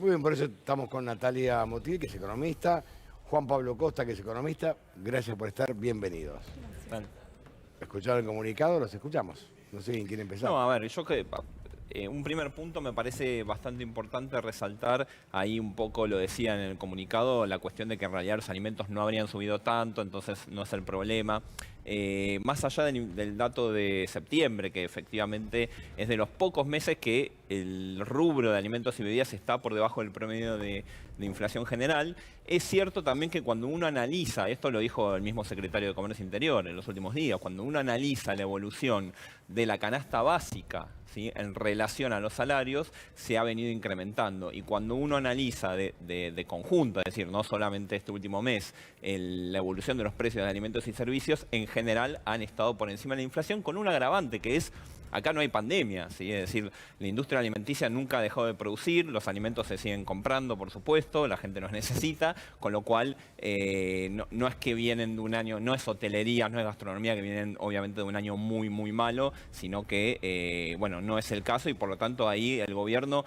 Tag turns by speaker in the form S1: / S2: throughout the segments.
S1: Muy bien, por eso estamos con Natalia Motil, que es economista, Juan Pablo Costa, que es economista. Gracias por estar, bienvenidos.
S2: Dale.
S1: ¿Escucharon el comunicado? Los escuchamos. No sé quién quiere empezar.
S2: No, a ver, un primer punto me parece bastante importante resaltar, ahí un poco lo decía en el comunicado, la cuestión de que en realidad los alimentos no habrían subido tanto, entonces no es el problema. Más allá del dato de septiembre, que efectivamente es de los pocos meses que el rubro de alimentos y bebidas está por debajo del promedio de inflación general, es cierto también que cuando uno analiza, esto lo dijo el mismo secretario de Comercio Interior en los últimos días, cuando uno analiza la evolución de la canasta básica, ¿sí?, en relación a los salarios, se ha venido incrementando. Y cuando uno analiza de conjunto, es decir, no solamente este último mes, la evolución de los precios de alimentos y servicios, en general han estado por encima de la inflación, con un agravante que es, acá no hay pandemia, ¿sí? Es decir, la industria alimenticia nunca ha dejado de producir, los alimentos se siguen comprando, por supuesto, la gente los necesita, con lo cual no es que vienen de un año, no es hotelería, no es gastronomía, que vienen obviamente de un año muy, muy malo, sino que, bueno, no es el caso y por lo tanto ahí el gobierno,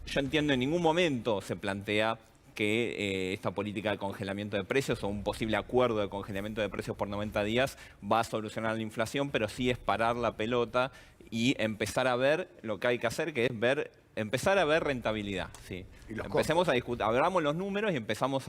S2: yo entiendo, en ningún momento se plantea que esta política de congelamiento de precios o un posible acuerdo de congelamiento de precios por 90 días va a solucionar la inflación, pero sí es parar la pelota y empezar a ver lo que hay que hacer, que es empezar a ver rentabilidad. Sí.
S1: ¿Y los
S2: Empecemos a discutir, abramos los números y empecemos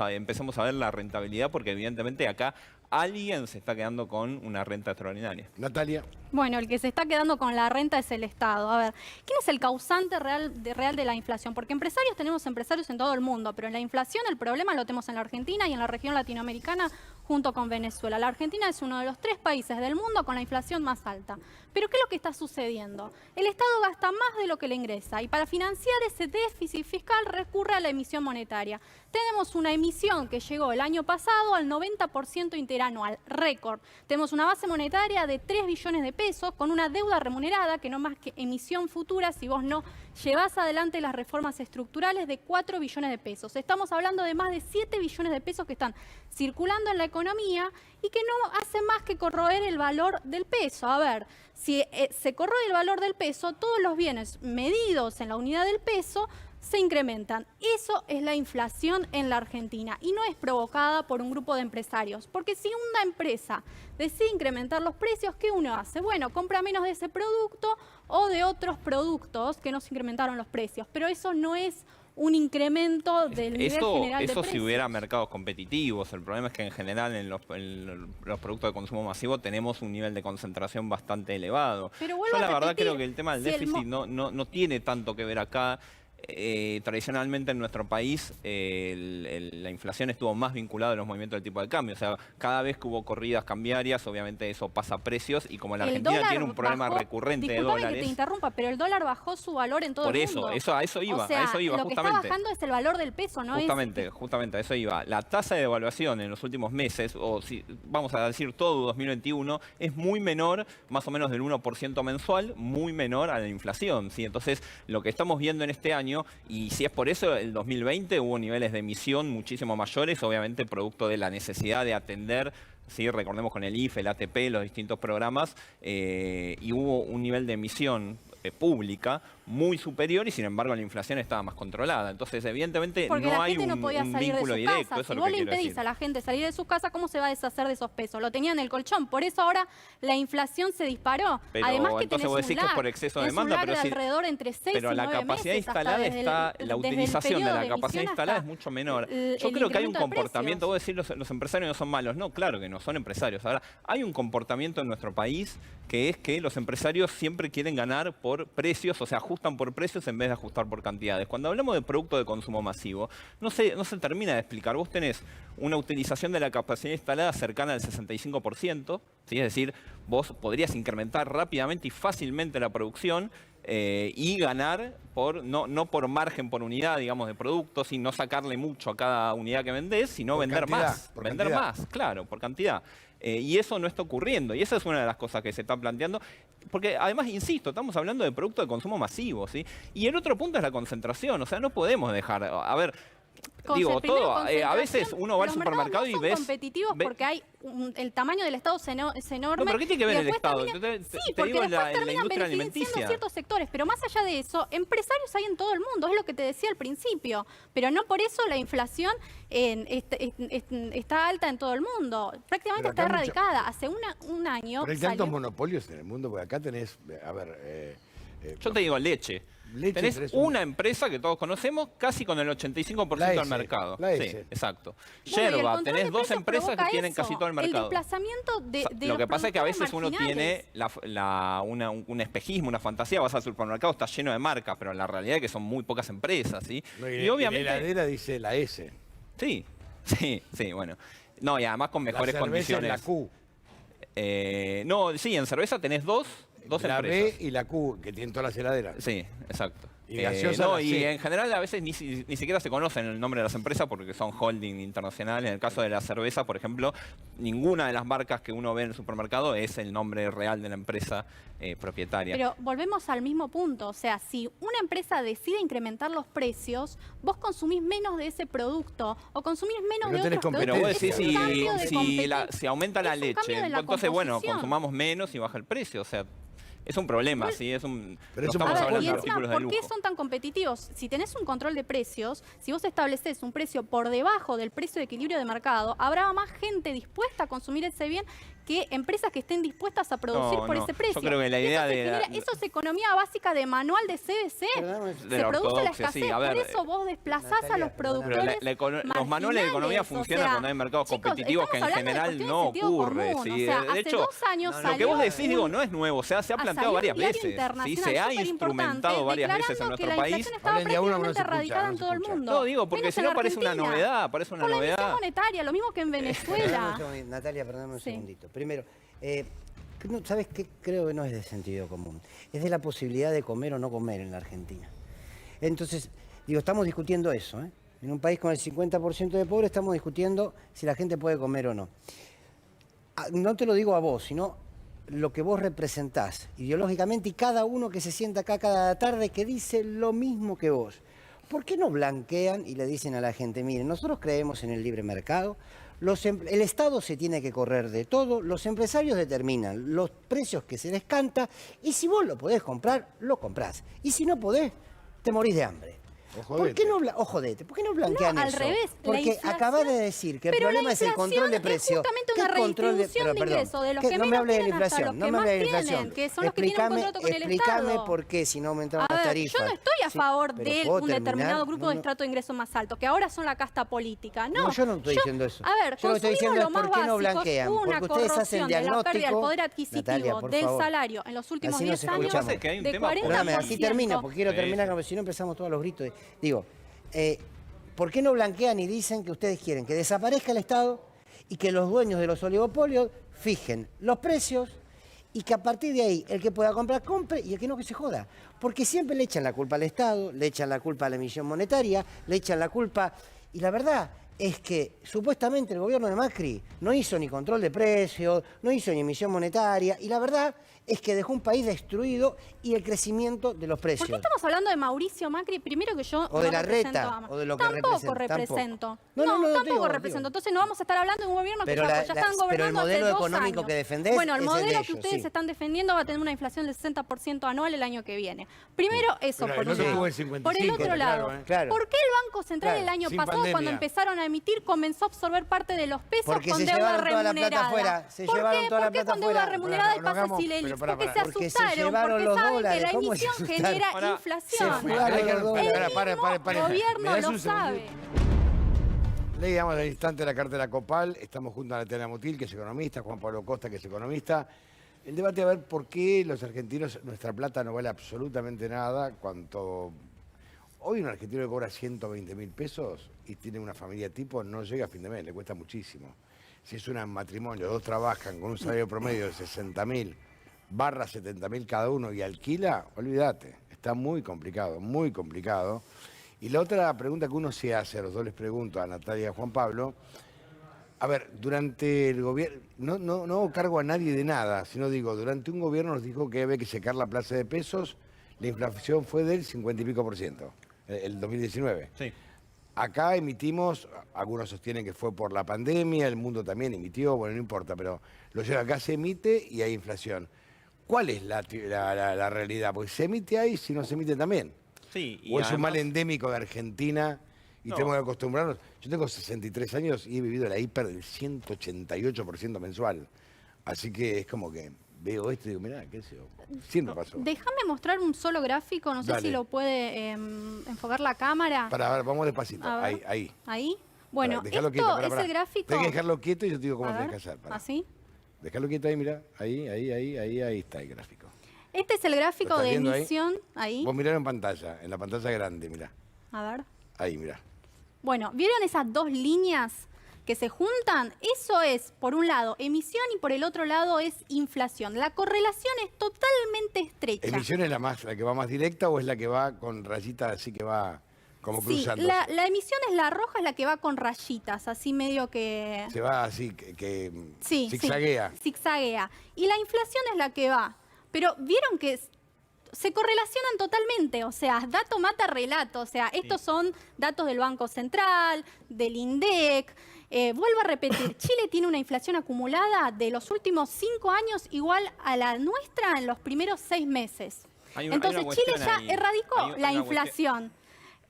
S2: a ver la rentabilidad, porque evidentemente acá alguien se está quedando con una renta extraordinaria.
S1: Natalia.
S3: Bueno, el que se está quedando con la renta es el Estado. A ver, ¿quién es el causante real de la inflación? Porque tenemos empresarios en todo el mundo, pero en la inflación el problema lo tenemos en la Argentina y en la región latinoamericana junto con Venezuela. La Argentina es uno de los 3 países del mundo con la inflación más alta. Pero ¿qué es lo que está sucediendo? El Estado gasta más de lo que le ingresa y para financiar ese déficit fiscal recurre a la emisión monetaria. Tenemos una emisión que llegó el año pasado al 90% interanual, récord. Tenemos una base monetaria de 3 billones de pesos con una deuda remunerada que no más que emisión futura si vos no llevás adelante las reformas estructurales de 4 billones de pesos. Estamos hablando de más de 7 billones de pesos que están circulando en la economía y que no hace más que corroer el valor del peso. A ver, si se corroe el valor del peso, todos los bienes medidos en la unidad del peso se incrementan. Eso es la inflación en la Argentina y no es provocada por un grupo de empresarios. Porque si una empresa decide incrementar los precios, ¿qué uno hace? Bueno, compra menos de ese producto o de otros productos que no se incrementaron los precios. Pero eso no es un incremento del nivel general de precios.
S2: Eso si hubiera mercados competitivos. El problema es que en general en los productos de consumo masivo tenemos un nivel de concentración bastante elevado.
S3: Pero
S2: yo la verdad creo que el tema del déficit no tiene tanto que ver acá. Tradicionalmente en nuestro país la inflación estuvo más vinculada a los movimientos del tipo de cambio. O sea, cada vez que hubo corridas cambiarias, obviamente eso pasa a precios y como la Argentina tiene un problema recurrente de dólares...
S3: Disculpame que te interrumpa, pero el dólar bajó su valor en todo el mundo.
S2: Por eso, a eso iba,
S3: o sea,
S2: justamente.
S3: Lo que está bajando es el valor del peso, ¿no?
S2: Justamente, a eso iba. La tasa de devaluación en los últimos meses, o si vamos a decir todo 2021, es muy menor, más o menos del 1% mensual, muy menor a la inflación, ¿sí? Entonces, lo que estamos viendo en este año, y si es por eso, el 2020 hubo niveles de emisión muchísimo mayores, obviamente producto de la necesidad de atender, ¿sí? Recordemos con el IFE, el ATP, los distintos programas, y hubo un nivel de emisión pública muy superior y sin embargo la inflación estaba más controlada. Entonces, evidentemente,
S3: porque
S2: no hay
S3: no
S2: un
S3: vínculo
S2: directo.
S3: Si vos le impedís a la gente salir de su casa, ¿cómo se va a deshacer de esos pesos? Lo tenía en el colchón. Por eso ahora la inflación se disparó.
S2: Pero
S3: además que
S2: entonces vos decís que es por exceso de demanda,
S3: pero alrededor entre 6
S2: pero
S3: y 9
S2: la capacidad
S3: meses,
S2: instalada está, la utilización de la capacidad instalada es mucho menor. Yo creo que hay un comportamiento, vos decís los empresarios no son malos. No, claro que no, son empresarios. Ahora, hay un comportamiento en nuestro país que es que los empresarios siempre quieren ganar por precios, o sea, ajustan por precios en vez de ajustar por cantidades. Cuando hablamos de producto de consumo masivo, no se termina de explicar. Vos tenés una utilización de la capacidad instalada cercana al 65%, ¿sí? Es decir, vos podrías incrementar rápidamente y fácilmente la producción y ganar no por margen por unidad, digamos, de productos, y no sacarle mucho a cada unidad que vendés, sino vender más. Vender más, claro, por cantidad. Y eso no está ocurriendo. Y esa es una de las cosas que se está planteando. Porque además, insisto, estamos hablando de productos de consumo masivo, ¿sí? Y el otro punto es la concentración. O sea, no podemos dejar... A ver, digo,
S3: primero,
S2: todo, a
S3: concentración,
S2: veces uno va al
S3: los mercados
S2: supermercado
S3: no
S2: y
S3: son
S2: ves...
S3: competitivos porque hay el tamaño del Estado es enorme.
S2: No, pero ¿qué tiene que ver
S3: y
S2: el
S3: después
S2: Estado?
S3: termina-
S2: Te
S3: sí,
S2: digo
S3: porque
S2: en
S3: después
S2: la
S3: terminan
S2: industria
S3: beneficiando
S2: alimenticia.
S3: ciertos sectores. Pero más allá de eso, empresarios hay en todo el mundo, es lo que te decía al principio. Pero no por eso la inflación está alta en todo el mundo. Prácticamente
S1: Pero
S3: está
S1: acá
S3: erradicada. Hace un año
S1: Pero hay tantos
S3: salió-
S1: monopolios en el mundo, porque acá tenés, a ver...
S2: Yo te digo, leche.
S1: Leche
S2: Tenés
S1: tenés
S2: una empresa que todos conocemos casi con el 85%
S1: La
S2: del
S1: S,
S2: mercado.
S1: la
S2: Sí,
S1: S.
S2: exacto.
S3: Bueno, y el
S2: Yerba,
S3: control
S2: tenés
S3: de
S2: dos
S3: precios
S2: empresas que
S3: provoca
S2: tienen
S3: eso,
S2: casi todo el
S3: el
S2: mercado.
S3: desplazamiento de
S2: Lo que pasa es que a veces
S3: productores
S2: uno tiene
S3: marginales.
S2: un espejismo, una fantasía, vas al supermercado, está lleno de marcas, pero la realidad es que son muy pocas empresas, ¿sí?
S1: No,
S2: Y obviamente...
S1: la heladera dice la S.
S2: Sí, sí, bueno. No, y además con mejores
S1: la cerveza
S2: condiciones.
S1: es la Q.
S2: No, sí, en cerveza tenés dos
S1: la
S2: empresas.
S1: B y la Q, que tienen todas las heladeras.
S2: Sí, exacto.
S1: Y gaseosa
S2: no,
S1: la
S2: y
S1: C.
S2: en general a veces ni siquiera se conocen el nombre de las empresas porque son holding internacionales. En el caso de la cerveza, por ejemplo, ninguna de las marcas que uno ve en el supermercado es el nombre real de la empresa propietaria.
S3: Pero volvemos al mismo punto, o sea, si una empresa decide incrementar los precios, vos consumís menos de ese producto o consumís menos
S1: Pero
S3: de
S1: tenés
S3: otros productos.
S2: Pero vos
S1: competencia.
S2: decís,
S3: Es un cambio de
S2: si aumenta la
S3: es un cambio
S2: leche,
S3: de la
S2: entonces, bueno,
S3: composición.
S2: consumamos menos y baja el precio. O sea, es un problema, ¿sí? Es un,
S1: Pero
S2: no
S1: es un
S2: estamos
S3: A ver,
S2: hablando
S3: y
S2: de
S3: encima,
S2: artículos de
S3: ¿por qué
S2: lujo.
S3: son tan competitivos? Si tenés un control de precios, si vos estableces un precio por debajo del precio de equilibrio de mercado, habrá más gente dispuesta a consumir ese bien que empresas que estén dispuestas a producir
S2: No,
S3: por
S2: no.
S3: ese precio.
S2: Yo creo que la
S3: Y
S2: idea
S3: eso se
S2: de-
S3: genera- eso es economía básica de manual de CBC.
S4: Perdóname,
S3: Se
S2: de la
S3: produce la
S2: ortodoxia, sí,
S3: escasez,
S2: a ver,
S3: por eso vos desplazás a
S4: Natalia,
S3: los
S4: perdóname.
S3: productores
S2: Pero los manuales de economía
S3: marginales,
S2: funcionan cuando hay mercados
S3: chicos,
S2: competitivos que en
S3: estamos hablando de
S2: general
S3: cuestiones
S2: no
S3: de sentido
S2: ocurre.
S3: común,
S2: ¿sí?
S3: o sea,
S2: De
S3: hace
S2: hecho,
S3: 2 años
S2: lo que
S3: salió
S2: vos decís, digo,
S3: un-
S2: no es nuevo, se ha
S3: salió
S2: planteado
S3: un
S2: varias
S3: diario
S2: veces. ¿sí?
S3: internacional
S2: Se ha
S3: súper
S2: instrumentado
S3: importante
S2: varias veces en
S3: declarando que
S2: nuestro
S3: la
S2: país.
S3: inflación estaba
S1: Hablen de a uno,
S3: prácticamente
S1: no se escucha,
S3: erradicada
S1: no
S3: en
S1: se
S3: todo el
S1: escucha.
S3: mundo.
S2: No, digo, porque
S3: Menos
S2: si
S3: en
S2: no parece una
S3: Argentina.
S2: novedad, parece una
S3: Por la emisión
S2: novedad.
S3: monetaria, lo mismo que en Venezuela.
S4: Perdóname un segundito, Natalia, perdóname un
S3: Sí.
S4: segundito. Primero, ¿sabes qué? Creo que no es de sentido común. Es de la posibilidad de comer o no comer en la Argentina. Entonces, digo, estamos discutiendo eso, ¿eh? En un país con el 50% de pobres estamos discutiendo si la gente puede comer o no. No te lo digo a vos, sino lo que vos representás ideológicamente y cada uno que se sienta acá cada tarde que dice lo mismo que vos. ¿Por qué no blanquean y le dicen a la gente, miren, nosotros creemos en el libre mercado, el Estado se tiene que correr de todo, los empresarios determinan los precios que se les canta y si vos lo podés comprar, lo comprás. Y si no podés, te morís de hambre.
S1: O
S4: ¿Por qué
S1: jodete.
S4: no, jodete, ¿por qué no blanquean
S3: No, al
S4: eso?
S3: revés, la
S4: Porque
S3: inflación-
S4: acabas de decir que el
S3: Pero la
S4: problema es el control de
S3: inflación
S4: precios.
S3: es justamente
S4: ¿Qué
S3: una
S4: control
S3: redistribución de
S4: perdón,
S3: ingresos de los
S4: ¿qué?
S3: que
S4: No me
S3: menos
S4: hables de la
S3: tienen hasta
S4: inflación,
S3: los
S4: no
S3: que
S4: me
S3: más
S4: hables de la
S3: tienen,
S4: inflación.
S3: que son los que tienen un contrato con el
S4: Explícame
S3: Estado.
S4: por qué si no aumentaron
S3: A
S4: las
S3: ver,
S4: tarifas.
S3: yo no estoy a
S4: Sí,
S3: favor
S4: pero
S3: de
S4: ¿puedo
S3: un determinado
S4: terminar?
S3: grupo
S4: No,
S3: de
S4: no.
S3: estrato de ingreso más alto, que ahora son la casta política. No,
S4: No, yo no estoy diciendo eso.
S3: A ver,
S4: Yo lo que estoy diciendo es
S3: consumimos
S4: por qué no
S3: lo más básico,
S4: blanquean.
S3: hubo una
S4: Porque ustedes hacen
S3: corrupción de la pérdida del
S4: diagnóstico.
S3: poder adquisitivo
S4: Natalia, por
S3: del
S4: favor.
S3: salario en los últimos
S4: Así
S3: 10
S4: nos
S3: años
S4: escuchamos.
S2: Pasa que hay un
S3: de
S2: tema-
S3: 40%.
S4: Perdóname, así termino, porque quiero
S2: Sí,
S4: terminar,
S2: sí.
S4: porque si no empezamos todos los gritos. Digo, ¿por qué no blanquean y dicen que ustedes quieren que desaparezca el Estado y que los dueños de los oligopolios fijen los precios y que a partir de ahí el que pueda comprar, compre y el que no, que se joda? Porque siempre le echan la culpa al Estado, le echan la culpa a la emisión monetaria, le echan la culpa... Y la verdad es que supuestamente el gobierno de Macri no hizo ni control de precios, no hizo ni emisión monetaria, y la verdad es que dejó un país destruido y el crecimiento de los
S3: ¿Por qué
S4: precios.
S3: estamos hablando de Mauricio Macri? Primero que yo
S4: O de
S3: no
S4: la
S3: represento
S4: reta,
S3: a Ma-
S4: o de lo que
S3: Tampoco
S4: representa,
S3: represento.
S4: tampoco. No,
S3: tampoco
S4: digo,
S3: represento.
S4: digo.
S3: Entonces no vamos a estar hablando de un gobierno que
S4: Pero
S3: ya
S4: la-
S3: están
S4: pero el
S3: gobernando
S4: modelo
S3: hace 2
S4: económico
S3: años.
S4: que defendés
S3: Bueno, el
S4: es el
S3: modelo
S4: de
S3: que
S4: ellos,
S3: ustedes
S4: sí.
S3: están defendiendo va a tener una inflación del 60% anual el año que viene. Primero eso,
S1: Pero
S3: por
S1: el
S3: un
S1: otro
S3: lado.
S1: tuvo el 55,
S3: Por el otro
S1: claro,
S3: lado,
S4: Claro.
S3: ¿por qué el Banco Central
S4: Claro,
S3: el año
S1: sin
S3: pasado, cuando
S1: pandemia.
S3: empezaron a emitir, comenzó a absorber parte de los pesos
S4: Porque
S3: con
S4: se
S3: deuda
S4: llevaron toda la plata
S3: remunerada?
S4: afuera, se
S3: ¿Por
S4: llevaron
S3: qué?
S4: toda la
S3: ¿Por qué
S4: plata
S3: con deuda
S4: afuera?
S3: remunerada
S1: Pará,
S3: y
S1: no
S3: pasa
S1: hagamos-
S3: Silelis?
S1: pero pará,
S3: Porque
S1: pará.
S3: se
S4: Porque se
S3: asustaron,
S4: llevaron
S3: porque
S4: los
S3: saben que
S4: dólares,
S3: la
S4: ¿cómo se
S3: emisión
S4: asustaron?
S3: genera
S2: Ahora,
S3: inflación.
S4: se fugaron
S3: El
S4: los dólares.
S3: mismo gobierno
S1: ¿Me das
S3: lo
S1: un
S3: sabe.
S1: segundito? Leíamos al instante la cartera Copal, estamos junto a Natalia Motil, que es economista, Juan Pablo Costa, que es economista. El debate a ver por qué los argentinos, nuestra plata no vale absolutamente nada, cuanto... Hoy un argentino que cobra 120.000 pesos y tiene una familia tipo, no llega a fin de mes, le cuesta muchísimo. Si es un matrimonio, dos trabajan con un salario promedio de 60.000 barra 70.000 cada uno y alquila, olvídate, está muy complicado, muy complicado. Y la otra pregunta que uno se hace, a los dos les pregunto, a Natalia y a Juan Pablo, a ver, durante el gobierno, no hago cargo a nadie de nada, sino digo, durante un gobierno nos dijo que había que secar la plaza de pesos, la inflación fue del 50 y pico %, el 2019.
S2: Sí.
S1: acá emitimos, algunos sostienen que fue por la pandemia, el mundo también emitió, bueno, no importa, pero lo cierto acá se emite y hay inflación. ¿Cuál es la realidad? Porque se emite ahí, si no se emite también.
S2: Sí, y
S1: O es un mal
S2: además-
S1: endémico de Argentina y
S2: No.
S1: tenemos que acostumbrarnos. Yo tengo 63 años y he vivido la hiper del 188% mensual. Así que es como que veo esto y digo, mirá, qué sé yo. Siempre pasó.
S3: Déjame mostrar un solo gráfico, no sé
S1: Dale.
S3: si lo puede enfocar la cámara.
S1: Para ver, vamos despacito.
S3: A ver.
S1: Ahí.
S3: Ahí. Bueno,
S1: Pará, dejalo
S3: esto
S1: quieto, pará,
S3: es
S1: pará.
S3: el gráfico.
S1: Tenés que dejarlo quieto y yo te digo cómo
S3: A
S1: tenés
S3: ver,
S1: que hacer. Pará.
S3: así.
S1: Déjalo quieto ahí, mirá. Ahí está el gráfico.
S3: Este es el gráfico
S1: ¿Lo estás
S3: de
S1: viendo ahí?
S3: emisión. Ahí.
S1: Vos miralo en la pantalla grande, mirá.
S3: A ver.
S1: Ahí, mirá.
S3: Bueno, ¿vieron esas dos líneas que se juntan? Eso es, por un lado, emisión y por el otro lado es inflación. La correlación es totalmente estrecha.
S1: ¿Emisión es la que va más directa o es la que va con rayitas así que va como
S3: Sí,
S1: cruzando?
S3: la emisión es la roja, es la que va con rayitas, así medio que...
S1: Se va así, que
S3: Sí,
S1: zigzaguea.
S3: sí, zigzaguea. Y la inflación es la que va. Pero vieron que se correlacionan totalmente, o sea, dato mata relato, o sea, estos son datos del Banco Central, del INDEC. Vuelvo a repetir, Chile tiene una inflación acumulada de los últimos 5 años igual a la nuestra en los primeros 6 meses.
S2: Hay una
S3: Entonces Chile
S2: cuestión
S3: ya
S2: ahí.
S3: erradicó
S2: Hay
S3: la
S2: una
S3: inflación.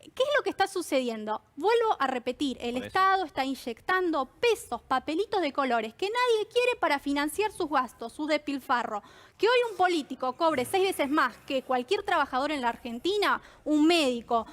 S3: ¿Qué es lo que está sucediendo? Vuelvo a repetir, el
S2: Por eso.
S3: Estado está inyectando pesos, papelitos de colores que nadie quiere para financiar sus gastos, sus despilfarros. Que hoy un político cobre 6 veces más que cualquier trabajador en la Argentina, un médico,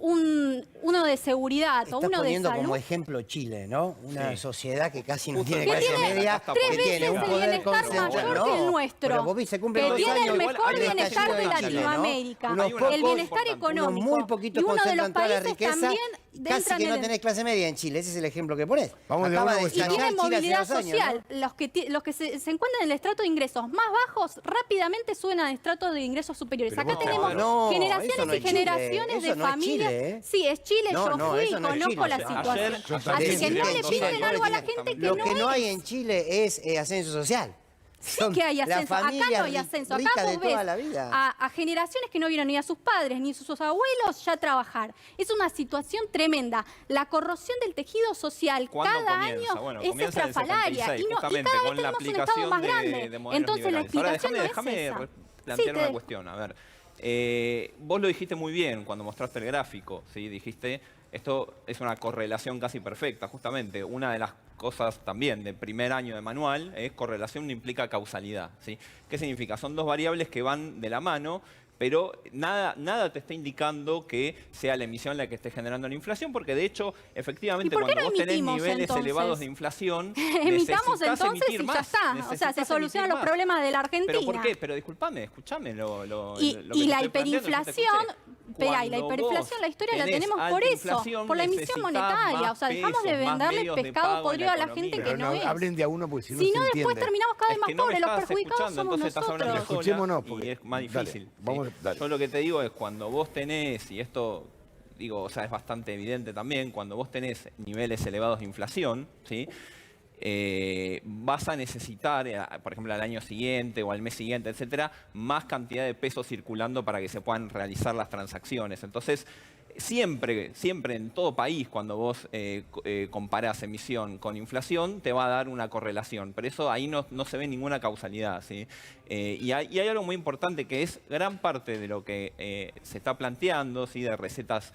S3: uno de seguridad o
S4: Estás
S3: uno de
S4: poniendo
S3: salud.
S4: como ejemplo Chile, ¿no? Una
S2: Sí.
S4: sociedad que casi no
S2: Justo
S4: tiene
S3: que
S4: clase
S3: tiene
S4: media,
S2: tres
S4: que
S3: veces
S4: tiene un
S3: el
S4: poder
S3: bienestar
S4: concentrado.
S3: mayor que el
S4: No,
S3: nuestro,
S4: pero vos viste, se cumplen
S3: que
S4: 2
S3: tiene
S4: años
S3: el
S2: igual
S3: mejor
S2: hay una
S3: bienestar
S2: cuestión
S3: de
S2: en Chile, ¿no?
S3: Latinoamérica,
S4: Unos
S3: el
S4: pocos,
S3: bienestar
S2: importante.
S3: económico.
S4: Unos muy poquitos
S3: y uno de los
S4: concentran toda la
S3: países
S4: riqueza
S3: también
S4: y casi
S3: entran
S4: que
S3: en
S4: no
S3: el-
S4: tenés clase media en Chile. Ese es el ejemplo que pones.
S1: Vamos de
S4: Acaba
S1: uno
S4: de
S1: a
S3: Y
S1: Chile
S3: tienen
S4: estallar Chile hace
S3: movilidad
S4: 2 años,
S3: social.
S4: ¿no?
S3: Los que se encuentran en el estrato de ingresos más bajos rápidamente suben al estrato de ingresos superiores.
S1: Pero
S3: Acá
S1: vos-
S3: tenemos
S4: no,
S3: generaciones
S4: eso no
S3: y
S4: es Chile,
S3: generaciones
S4: eso
S3: de
S4: no es
S3: familias.
S4: Chile, ¿eh?
S3: Sí, es Chile,
S4: No,
S3: yo
S4: no,
S3: fui y
S4: eso no es
S3: conozco
S4: Chile.
S3: la
S4: Ayer-
S3: situación.
S2: ayer
S3: Así que
S4: Decime
S3: no
S4: que
S3: le
S4: en Chile
S3: piden
S4: no
S3: algo a la
S2: justamente
S3: gente que
S4: Lo
S3: no
S4: que no hay
S3: es.
S4: en Chile es ascenso social.
S3: Sí
S4: Son
S3: que hay
S4: la
S3: ascenso. Acá
S4: familia
S3: no hay ascenso. Acá
S4: rica de
S3: vos ves
S4: toda la vida.
S3: a generaciones que no vieron ni a sus padres ni a sus abuelos ya trabajar. Es una situación tremenda. La corrosión del tejido social
S2: ¿Cuándo
S3: cada
S2: comienza?
S3: año
S2: Bueno,
S3: es
S2: comienza en el
S3: estrafalaria.
S2: 76,
S3: Y
S2: justamente
S3: cada vez
S2: con la
S3: tenemos un Estado
S2: aplicación
S3: más
S2: de
S3: grande.
S2: modelos
S3: Entonces la
S2: liberales. Ahora,
S3: explicación no
S2: déjame
S3: es esa.
S2: plantear
S3: Sí,
S2: una cuestión. A ver, vos lo dijiste muy bien cuando mostraste el gráfico, ¿sí? Dijiste, esto es una correlación casi perfecta, justamente. Una de las cosas también de primer año de manual es correlación no implica causalidad, ¿sí? ¿Qué significa? Son dos variables que van de la mano, pero nada te está indicando que sea la emisión la que esté generando la inflación, porque de hecho, efectivamente,
S3: ¿Y por qué
S2: cuando
S3: no
S2: vos tenés
S3: emitimos,
S2: niveles
S3: entonces?
S2: elevados de inflación,
S3: Emitamos
S2: necesitas
S3: entonces
S2: emitir
S3: y ya
S2: más,
S3: está. O sea,
S2: necesitas
S3: se solucionan
S2: emitir
S3: los
S2: más.
S3: problemas de la Argentina.
S2: ¿Pero por qué? Pero discúlpame, escúchame lo
S3: Y
S2: que te
S3: la
S2: estoy planteando, yo te
S3: hiperinflación,
S2: escuché.
S3: espera, y la
S2: Cuando
S3: hiperinflación,
S2: vos
S3: la historia la
S2: tenés
S3: tenemos
S2: alta
S3: por eso,
S2: inflación,
S3: por la emisión
S2: necesitas
S3: monetaria.
S2: más
S3: O sea, dejamos de
S2: pesos, más
S3: venderle
S2: medios de
S3: pescado
S2: pago en
S3: podrido
S2: la
S3: a la
S2: economía.
S3: gente que
S1: Pero
S3: no
S1: no
S3: es.
S1: hablen de a uno porque si no
S3: Si
S1: se
S3: no, después
S1: entiende.
S3: terminamos cada vez
S2: Es
S3: más
S2: que no me
S3: pobres. Los
S2: estás
S3: perjudicados
S2: escuchando,
S3: somos
S2: entonces estás hablando
S3: nosotros.
S2: sola
S1: Escuchémonos,
S2: y
S1: porque-
S2: es más
S1: dale,
S2: difícil.
S1: vamos,
S2: ¿sí?
S1: dale.
S2: Yo lo que te digo es cuando vos tenés, y esto digo, o sea, es bastante evidente también, cuando vos tenés niveles elevados de inflación, ¿sí? Vas a necesitar, por ejemplo, al año siguiente o al mes siguiente, etcétera, más cantidad de pesos circulando para que se puedan realizar las transacciones. Entonces, siempre en todo país, cuando vos comparás emisión con inflación, te va a dar una correlación. Pero eso ahí no se ve ninguna causalidad, ¿sí? Y hay algo muy importante que es gran parte de lo que se está planteando, ¿sí? De recetas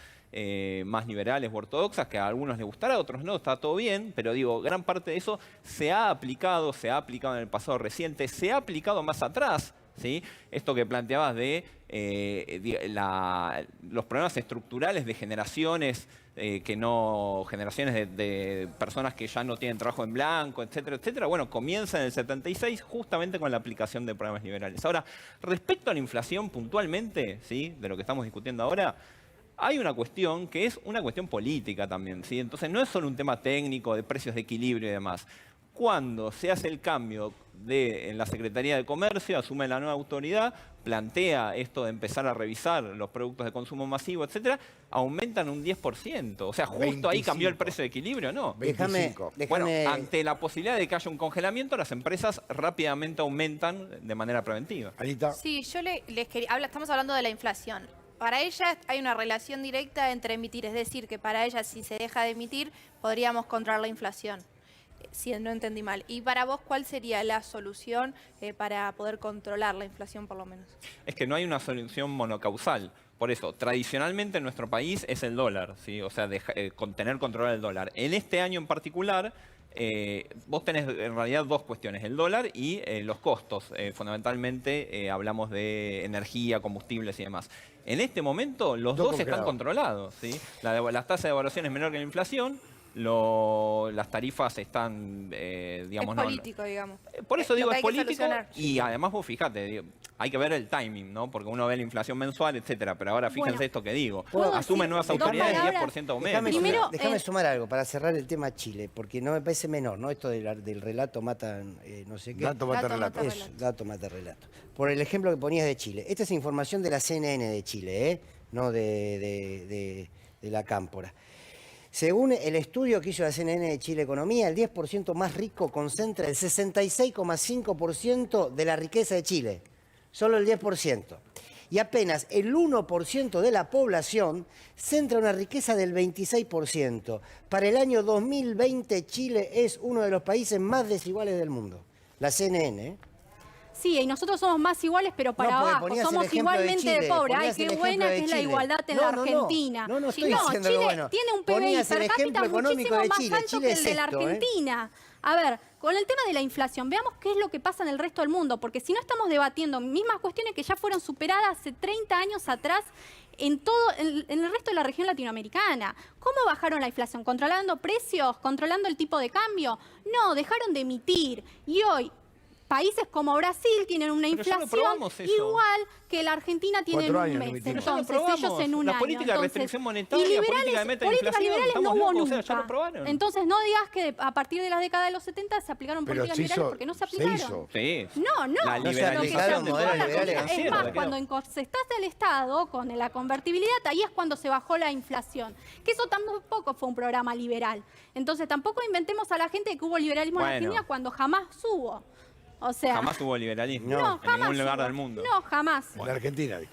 S2: más liberales o ortodoxas, que a algunos les gustará, a otros no, está todo bien, pero digo, gran parte de eso se ha aplicado en el pasado reciente, se ha aplicado más atrás, ¿sí? Esto que planteabas de los problemas estructurales de generaciones, generaciones de personas que ya no tienen trabajo en blanco, etcétera, etcétera. Bueno, comienza en el 76 justamente con la aplicación de programas liberales. Ahora, respecto a la inflación puntualmente, ¿sí? De lo que estamos discutiendo ahora, hay una cuestión que es una cuestión política también, ¿sí? Entonces no es solo un tema técnico de precios de equilibrio y demás. Cuando se hace el cambio en la Secretaría de Comercio, asume la nueva autoridad, plantea esto de empezar a revisar los productos de consumo masivo, etcétera, aumentan un 10%. O sea, justo ahí cambió el
S1: 25.
S2: precio de equilibrio, ¿no?
S1: 25.
S2: Bueno, ante la posibilidad de que haya un congelamiento, las empresas rápidamente aumentan de manera preventiva.
S1: Anita,
S5: Sí, yo les quería. Estamos hablando de la inflación. para ella hay una relación directa entre emitir, es decir, que para ella si se deja de emitir podríamos controlar la inflación, si no entendí mal. Y para vos, ¿cuál sería la solución para poder controlar la inflación por lo menos?
S2: Es que no hay una solución monocausal. Por eso, tradicionalmente en nuestro país es el dólar, ¿sí? O sea, tener controlado el dólar. En este año en particular, vos tenés en realidad dos cuestiones, el dólar y los costos. Fundamentalmente hablamos de energía, combustibles y demás. En este momento los dos están controlados, ¿sí? La tasa de devaluación es menor que la inflación. Las tarifas están, digamos...
S5: Es político, digamos.
S2: Por eso digo,
S5: Lo que
S2: es
S5: hay que
S2: político
S5: solucionar.
S2: y además vos fijate, hay que ver el timing, ¿no? Porque uno ve la inflación mensual, etcétera, pero ahora fíjense
S3: Bueno,
S2: esto que digo.
S3: ¿puedo
S2: Asumen
S3: decir
S2: nuevas
S3: dos
S2: autoridades
S3: palabras?
S2: 10% aumento.
S4: Déjame,
S3: Primero,
S4: déjame sumar algo para cerrar el tema Chile, porque no me parece menor, ¿no? Esto del relato mata no sé qué.
S1: Dato mata
S5: Dato
S1: relato.
S5: mata
S4: Eso, dato mata relato. Por el ejemplo que ponías de Chile. Esta es información de la CNN de Chile, no de la Cámpora. Según el estudio que hizo la CNN de Chile Economía, el 10% más rico concentra el 66,5% de la riqueza de Chile. Solo el 10%. Y apenas el 1% de la población centra una riqueza del 26%. Para el año 2020, Chile es uno de los países más desiguales del mundo. La CNN, ¿eh?
S3: Sí, y nosotros somos más iguales, pero para
S4: No, porque
S3: abajo.
S4: ponías el
S3: Somos
S4: ejemplo de
S3: igualmente de
S4: Chile,
S3: pobres. Ay,
S4: ponías el
S3: qué
S4: ejemplo
S3: buena
S4: de
S3: que es la
S4: Chile.
S3: igualdad en
S4: No,
S3: la
S4: no, no.
S3: Argentina.
S4: No estoy
S3: No,
S4: diciendo
S3: Chile
S4: lo bueno.
S3: tiene un PBI
S4: Ponías el
S3: per cápita
S4: ejemplo económico
S3: muchísimo
S4: de
S3: más
S4: Chile.
S3: alto
S4: Chile
S3: que el
S4: es
S3: de la
S4: esto,
S3: Argentina. A ver, con el tema de la inflación, veamos qué es lo que pasa en el resto del mundo, porque si no estamos debatiendo mismas cuestiones que ya fueron superadas hace 30 años atrás en el resto de la región latinoamericana. ¿Cómo bajaron la inflación? ¿Controlando precios? ¿Controlando el tipo de cambio? No, dejaron de emitir. Y hoy países como Brasil tienen una
S2: Pero ya lo
S3: inflación
S2: probamos eso.
S3: igual que la Argentina tiene en
S1: 4
S3: un
S1: años
S3: mes.
S1: emitimos.
S2: Pero ya lo
S3: Entonces, ellos
S2: probamos.
S3: en un
S2: La
S3: año.
S2: política de
S3: Entonces,
S2: restricción monetaria,
S3: y liberales,
S2: política de meta de
S3: políticas
S2: inflación,
S3: liberales no
S2: estamos
S3: hubo
S2: locos, o sea,
S3: nunca.
S2: ya lo probaron.
S3: Entonces, no digas que a partir de la década de los 70 se aplicaron
S1: Pero
S3: políticas
S1: se
S3: liberales
S1: hizo,
S3: porque no se
S1: se
S3: aplicaron.
S1: hizo.
S2: Sí.
S3: No, no.
S2: La
S4: No se
S2: liberalización
S4: aplicaron
S2: de
S4: modelos
S2: todas las
S4: liberales.
S2: cosas
S3: Es
S2: financieras,
S3: más,
S2: quedó.
S3: cuando encostestaste al Estado con la convertibilidad, ahí es cuando se bajó la inflación. Que eso tampoco fue un programa liberal. Entonces, tampoco inventemos a la gente de que hubo liberalismo en
S2: Bueno.
S3: Argentina cuando jamás hubo. O sea,
S2: Jamás hubo liberalismo
S3: no,
S2: en
S3: jamás
S2: ningún lugar
S3: hubo.
S2: del mundo.
S3: No, jamás.
S1: En la Argentina, dijo.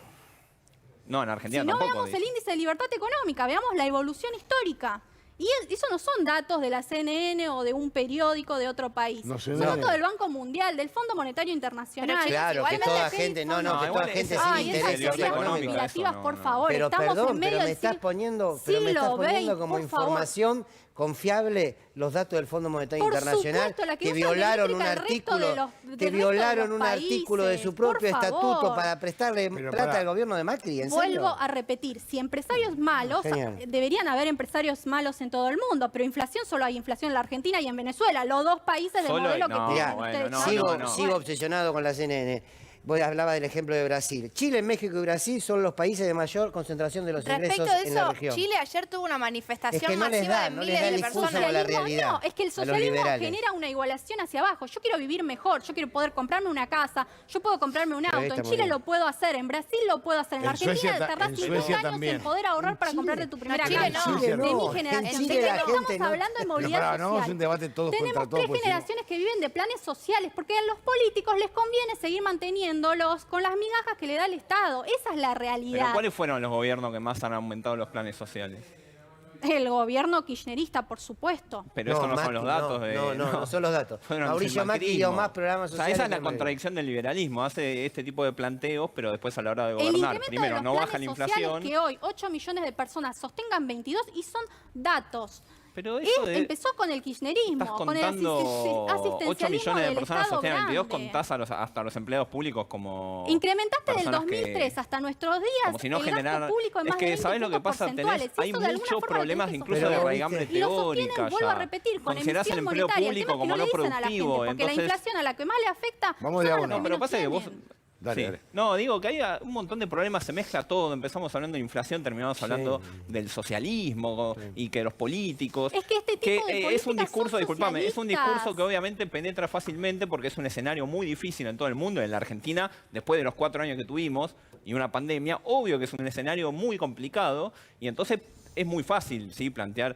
S2: No, en Argentina
S3: Si no,
S2: tampoco.
S3: veamos el
S2: dice.
S3: índice de libertad económica, veamos la evolución histórica. Y eso no son datos de la CNN o de un periódico de otro país.
S1: No sé
S3: Son
S1: nada.
S3: datos del Banco Mundial, del Fondo Monetario Internacional.
S5: Pero, chicos,
S4: Claro, que
S5: igualmente
S4: toda
S5: aquí
S4: gente, no,
S2: No,
S4: que toda
S2: igual
S4: gente
S2: esa-
S4: sin
S3: Ay, esas
S4: interés
S2: libertad
S3: teorías
S2: económica,
S3: conspirativas,
S2: eso
S3: por
S2: no.
S3: favor.
S4: Pero
S3: Estamos
S4: perdón,
S3: en medio
S4: pero me
S3: del
S4: estás
S3: siglo-
S4: poniendo
S3: siglo
S4: como
S3: XX, por favor.
S4: información confiable los datos del Fondo Monetario
S3: Por
S4: Internacional
S3: supuesto, la que
S4: que
S3: usan de
S4: violaron un
S3: métrica el resto
S4: artículo
S3: de los-
S4: que
S3: del resto de
S4: violaron
S3: los
S4: un artículo de
S3: países.
S4: su propio
S3: Por
S4: estatuto
S3: favor.
S4: para prestarle
S1: Pero
S4: plata
S1: pará.
S4: al gobierno de Macri, ¿en
S3: Vuelvo
S4: serio?
S3: a repetir, si empresarios malos,
S4: Genial.
S3: deberían haber empresarios malos en todo el mundo, pero inflación solo hay inflación en la Argentina y en Venezuela, los dos países de
S2: Solo
S3: modelo
S2: hay-
S3: que
S2: no,
S3: tienen
S4: Mirá,
S2: bueno,
S3: ustedes.
S2: no,
S4: sigo,
S2: no.
S4: sigo obsesionado con la CNN. Vos hablaba del ejemplo de Brasil. Chile, México y Brasil son los países de mayor concentración de los
S5: respecto
S4: ingresos
S5: de
S4: en la
S5: eso,
S4: región.
S5: Chile ayer tuvo una manifestación
S4: Es que no les
S5: masiva
S4: da,
S5: de
S4: no les
S5: miles
S4: da el
S5: de
S4: discurso
S5: personas.
S4: con la
S3: Socialismo,
S4: realidad.
S3: no, es que el
S4: a los
S3: socialismo
S4: liberales.
S3: genera una igualación hacia abajo. Yo quiero vivir mejor, yo quiero poder comprarme una casa, yo puedo comprarme un
S4: Pero
S3: auto.
S4: está
S3: En
S4: muy
S3: Chile
S4: bien.
S3: lo puedo hacer, en Brasil lo puedo hacer, en
S1: En
S3: Argentina
S1: Suecia
S3: tardás
S1: en
S3: 50
S1: Suecia
S3: años
S1: también.
S3: en poder ahorrar para comprarte tu primera
S5: Chile
S3: casa.
S5: no.
S4: En Chile
S3: De mi
S4: no.
S3: generación.
S4: En
S3: ¿De
S4: Chile
S3: qué
S4: la
S3: estamos
S4: gente no-
S3: hablando de movilidad
S1: pará, no
S3: social?
S1: hagamos un debate todos
S3: Tenemos
S1: contra todos,
S3: 3
S1: porque si no-
S3: generaciones que viven de planes sociales, porque a los políticos les conviene seguir manteniéndolos con las migajas que le da el Estado. Esa es la
S2: Pero
S3: realidad.
S2: ¿cuáles fueron los gobiernos que más han aumentado los planes sociales?
S3: El gobierno kirchnerista, por supuesto.
S2: Pero eso no son
S4: Macri,
S2: los datos de...
S4: no son los datos.
S2: Fueron
S4: Mauricio
S2: el
S4: Macri dio
S2: macrismo.
S4: más programas
S2: O sea,
S4: sociales.
S2: esa es la
S4: que Macri.
S2: contradicción del liberalismo. Hace este tipo de planteos, pero después a la hora de
S3: El
S2: gobernar,
S3: incremento de
S2: primero,
S3: los
S2: no baja la
S3: planes sociales
S2: inflación.
S3: que hoy 8 millones de personas sostengan 22 y son datos.
S2: Pero eso de...
S3: Empezó con el kirchnerismo,
S2: Estás
S3: con el
S2: contando 8
S3: asistencialismo
S2: millones de
S3: del
S2: personas
S3: Estado
S2: sostienen 22,
S3: grande.
S2: contás hasta a los empleados públicos como...
S3: Incrementaste del
S2: personas
S3: 2003 hasta nuestros días
S2: como si no
S3: el
S2: generaran...
S3: gasto público en
S2: Es
S3: más de
S2: que,
S3: 20
S2: ¿sabés lo que
S3: puntos
S2: pasa?
S3: porcentuales.
S2: Hay
S3: Eso de alguna
S2: muchos
S3: forma lo
S2: problemas
S3: tenés que
S2: incluso
S4: sostener.
S2: de
S4: Pero,
S2: raigambre
S4: ¿viste?
S3: Y lo sostienen,
S2: teórica
S3: vuelvo a
S2: ya.
S3: repetir, con
S2: Considerás el
S3: emisión
S2: empleo
S3: monetaria. El
S2: público
S3: tema es que
S2: como
S3: no
S2: no
S3: le dicen a la gente,
S2: productivo.
S3: porque la
S2: Entonces,
S3: inflación a la que más le afecta
S1: Vamos de
S3: son a
S1: a
S3: los
S1: uno.
S3: que
S2: no, pero
S3: menos
S2: pasa que vos...
S3: tienen.
S1: Dale,
S2: Sí.
S1: dale.
S2: No, digo que hay un montón de problemas, se mezcla todo. Empezamos hablando de inflación, terminamos hablando del socialismo y que los políticos...
S3: Es que este tipo de
S2: es un
S3: políticas
S2: discurso,
S3: son
S2: disculpame, es un
S3: socialistas.
S2: discurso que obviamente penetra fácilmente porque es un escenario muy difícil en todo el mundo. En la Argentina, después de los 4 años que tuvimos y una pandemia, obvio que es un escenario muy complicado y entonces es muy fácil, ¿sí?, plantear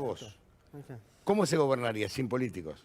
S1: para vos,
S4: Ahí está.
S1: ¿cómo se gobernaría sin políticos?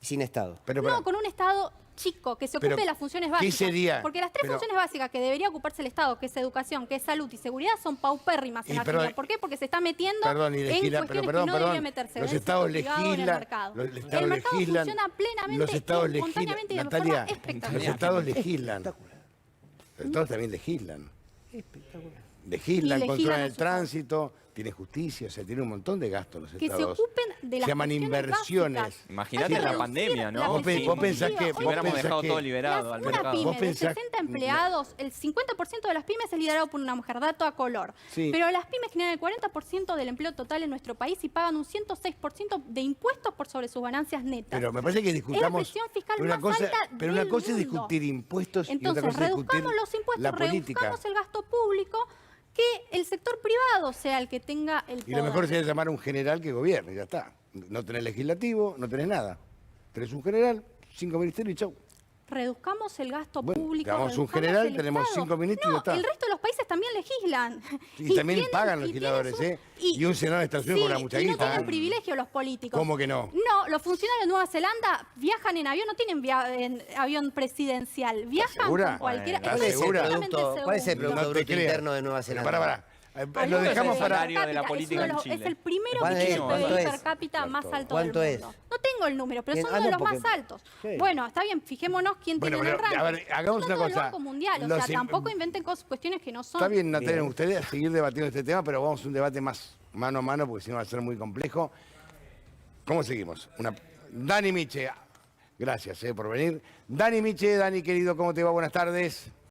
S4: Sin Estado.
S1: Pero
S3: No, con un Estado chico, que se
S1: Pero,
S3: ocupe de las funciones
S1: ¿qué
S3: básicas.
S1: sería?
S3: Porque las tres
S1: Pero-
S3: funciones básicas que debería ocuparse el Estado, que es educación, que es salud y seguridad, son paupérrimas en
S1: Y
S3: Argentina.
S1: perdón,
S3: ¿Por qué? Porque se está metiendo
S1: Perdón, y
S3: en
S1: legisla,
S3: cuestiones
S1: pero
S3: que no debería meterse.
S1: los
S3: en el
S1: estados
S3: sector privado, en el
S1: legislan,
S3: mercado.
S1: los
S3: El
S1: estados
S3: mercado
S1: legislan,
S3: funciona plenamente,
S1: los estados
S3: espontáneamente y de
S1: Natalia,
S3: forma espectacular.
S1: los estados legislan, los estados también legislan. Legislan,
S3: Y legislan
S1: controlan
S3: a
S1: el
S3: su favor.
S1: tránsito, tiene justicia, o sea, tiene un montón de gastos los
S3: Que se
S1: estados.
S3: ocupen de las
S1: Se llaman
S3: cuestiones
S1: inversiones.
S3: básicas.
S2: Imagínate
S3: Hay que
S2: la
S3: reducir
S2: pandemia, ¿no?
S3: la
S1: Vos pensás que-
S2: Si
S1: vos
S2: hubiéramos
S1: pensás
S2: dejado
S1: que-
S2: todo liberado al
S3: Una
S2: mercado.
S3: pyme
S1: Vos
S3: de
S1: pensás-
S3: 60 empleados, el 50% de las pymes es liderado por una mujer, dato a color.
S1: Sí.
S3: Pero las pymes generan el 40% del empleo total en nuestro país y pagan un 106% de impuestos por sobre sus ganancias netas.
S1: Pero me parece que discutamos.
S3: presión fiscal
S1: pero una
S3: más
S1: cosa,
S3: alta
S1: pero una
S3: del
S1: cosa es
S3: mundo.
S1: discutir impuestos
S3: Entonces,
S1: y otra cosa es discutir
S3: reduzcamos los impuestos,
S1: la política.
S3: reduzcamos el gasto público, que el sector privado sea el que tenga el poder.
S1: Y lo mejor sería llamar a un general que gobierne, ya está. No tenés legislativo, no tenés nada. Tenés un general, 5 ministerios y chau.
S3: Reduzcamos el gasto
S1: Bueno,
S3: público.
S1: tenemos un
S3: reduzcamos
S1: general,
S3: el
S1: tenemos
S3: Estado.
S1: 5 ministros y ya está.
S3: El resto de los países también legislan.
S1: Y también
S3: tienen-
S1: pagan
S3: y
S1: legisladores,
S3: tienen
S1: ¿eh? Y un senador de Estados Unidos cobra mucha
S3: y no
S1: guita,
S3: tienen
S1: ¿eh?
S3: privilegio los políticos.
S1: ¿Cómo que no?
S3: No, los funcionarios de Nueva Zelanda viajan en avión, no tienen en avión presidencial. Viajan
S1: segura?
S3: con cualquiera.
S1: Bueno,
S3: es
S1: ¿estás segura?
S3: completamente
S4: ¿Cuál es el
S3: seguro.
S4: Producto
S1: No te
S4: Bruto
S1: creas.
S4: Interno de Nueva
S1: Pero
S4: Zelanda?
S1: pará.
S3: Al
S1: Lo
S3: mundo
S1: dejamos
S3: es
S2: el
S1: para...
S2: salario de la
S3: es
S2: política
S3: uno de
S2: en
S3: los-
S2: Chile.
S3: Es el primero
S4: ¿Cuál
S3: que tiene
S4: es?
S3: el
S4: ¿Cuánto
S3: PBI
S4: es?
S3: per cápita más alto
S4: ¿Cuánto
S3: del
S4: es?
S3: mundo. No tengo el número, pero
S4: Bien,
S3: son uno de los
S4: porque-
S3: más altos.
S4: Sí.
S3: Bueno, está bien, fijémonos quién
S1: Bueno,
S3: tiene en el
S1: pero,
S3: ranking.
S1: a ver, hagamos
S3: Son
S1: una
S3: datos del
S1: cosa.
S3: Banco Mundial, o
S1: Los
S3: sea, tampoco inventen cuestiones que no son.
S1: Está bien, Natalia,
S4: Bien.
S1: ustedes a seguir debatiendo este tema, pero vamos a un debate más mano a mano, porque si no va a ser muy complejo. ¿Cómo seguimos? Dani Miche, gracias por venir. Dani Miche, Dani querido, ¿cómo te va? Buenas tardes.